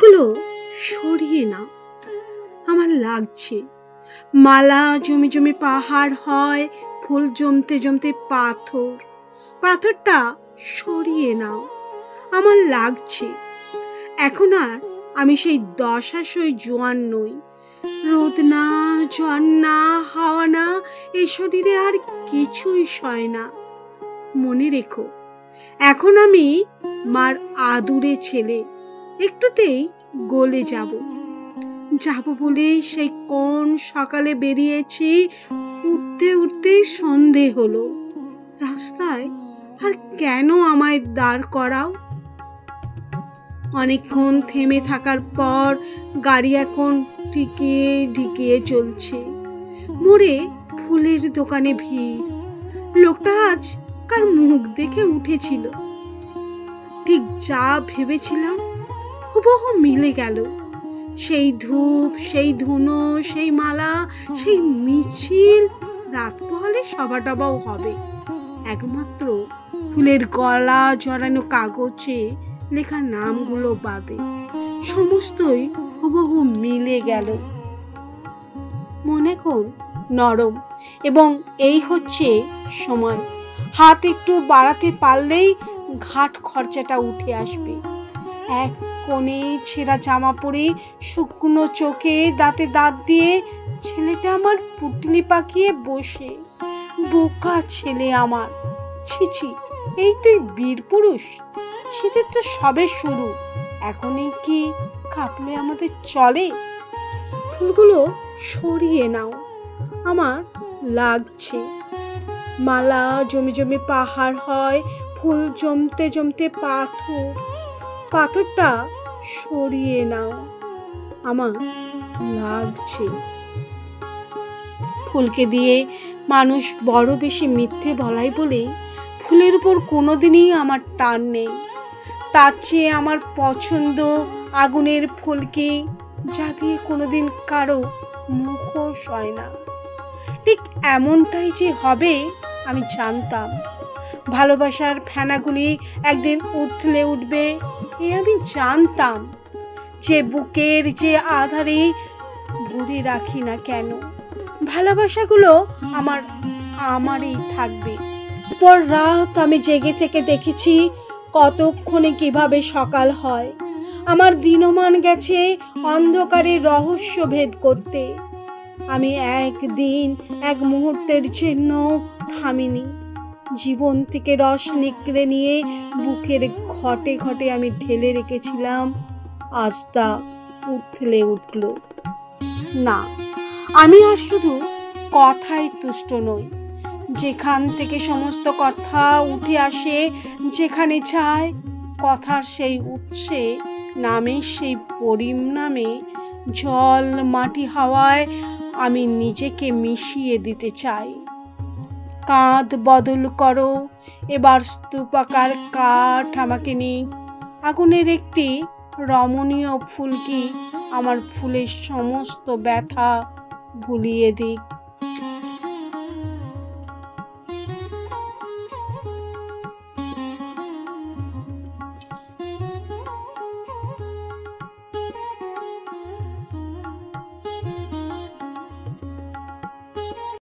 ফুলগুলো সরিয়ে নাও, আমার লাগছে। মালা জমে জমে পাহাড় হয়, ফুল জমতে জমতে পাথর। পাথরটা সরিয়ে নাও, আমার লাগছে। এখন আর আমি সেই দশাশই জোয়ান নই। রোদ না, জল না, হাওয়া না, এই শরীরে আর কিছুই সয় না। মনে রেখো, এখন আমি মার আদুরে ছেলে, একটুতেই গলে যাব বলে সেই কোন সকালে বেরিয়েছি, উঠতে উঠতে সন্ধে হলো। রাস্তায় আর কেন আমায় দাঁড় করাও? অনেকক্ষণ থেমে থাকার পর গাড়ি এখন ঢিকিয়ে ঢিকিয়ে চলছে। মোড়ে ফুলের দোকানে ভিড়। লোকটা আজ কার মুখ দেখে উঠেছিল। ঠিক যা ভেবেছিলাম হুবহু মিলে গেল। সেই ধূপ, সেই ধুনো, সেই মালা, সেই মিছিল। রাত পোহালে সভাটবাও হবে। একমাত্র ফুলের গলা জড়ানো কাগজে লেখা নামগুলো বাদে সমস্তই হুবহু মিলে গেল। মন এখন নরম, এবং এই হচ্ছে সময়। হাত একটু বাড়াতে পারলেই ঘাট খরচাটা উঠে আসবে। এক কোণে ছেঁড়া জামা পরে, শুকনো চোখে দাঁতে দাঁত দিয়ে ছেলেটা আমার পুটলি পাকিয়ে বসে। বোকা ছেলে আমার। ছিছি, এই তুই বীর পুরুষ? শীতের তো সবে শুরু, এখনই কি কাঁপলে আমাদের চলে? ফুলগুলো সরিয়ে নাও, আমার লাগছে। মালা জমে জমে পাহাড় হয়, ফুল জমতে জমতে পাথর। পাথরটা সরিয়ে নাও, আমার লাগছে। ফুলকে দিয়ে মানুষ বড় বেশি মিথ্যে বলাই বলে ফুলের উপর কোনোদিনই আমার টান নেই। তার চেয়ে আমার পছন্দ আগুনের ফুলকে, যা দিয়ে কোনোদিন কারো মুখোশ হয় না। ঠিক এমনটাই যে হবে আমি জানতাম। ভালোবাসার ফেনাগুলি একদিন উথলে উঠবে, এ আমি জানতাম। যে বুকের যে আধারে ভরে রাখি না কেন, ভালোবাসাগুলো আমারই থাকবে। পর রাত আমি জেগে থেকে দেখেছি কতক্ষণে কিভাবে সকাল হয়। আমার দিনমান গেছে অন্ধকারের রহস্য ভেদ করতে। আমি একদিন এক মুহূর্তের জন্য থামিনি। জীবন থেকে রস নিকড়ে নিয়ে বুকের ঘটে ঘটে আমি ঢেলে রেখেছিলাম। আজ তা উঠলে উঠল না। আমি আর শুধু কথায় তুষ্ট নই। যেখান থেকে সমস্ত কথা উঠে আসে, যেখানে যায়, কথার সেই উৎসে, নামের সেই পরিণামে, জল, মাটি, হাওয়ায় আমি নিজেকে মিশিয়ে দিতে চাই। কাঁধ বদল করো, এবার স্তূপাকার কাঠ আমাকে নিক। আগুনের একটি রমণীয় ফুলকি আমার ফুলের সমস্ত ব্যথা ভুলিয়ে দিক।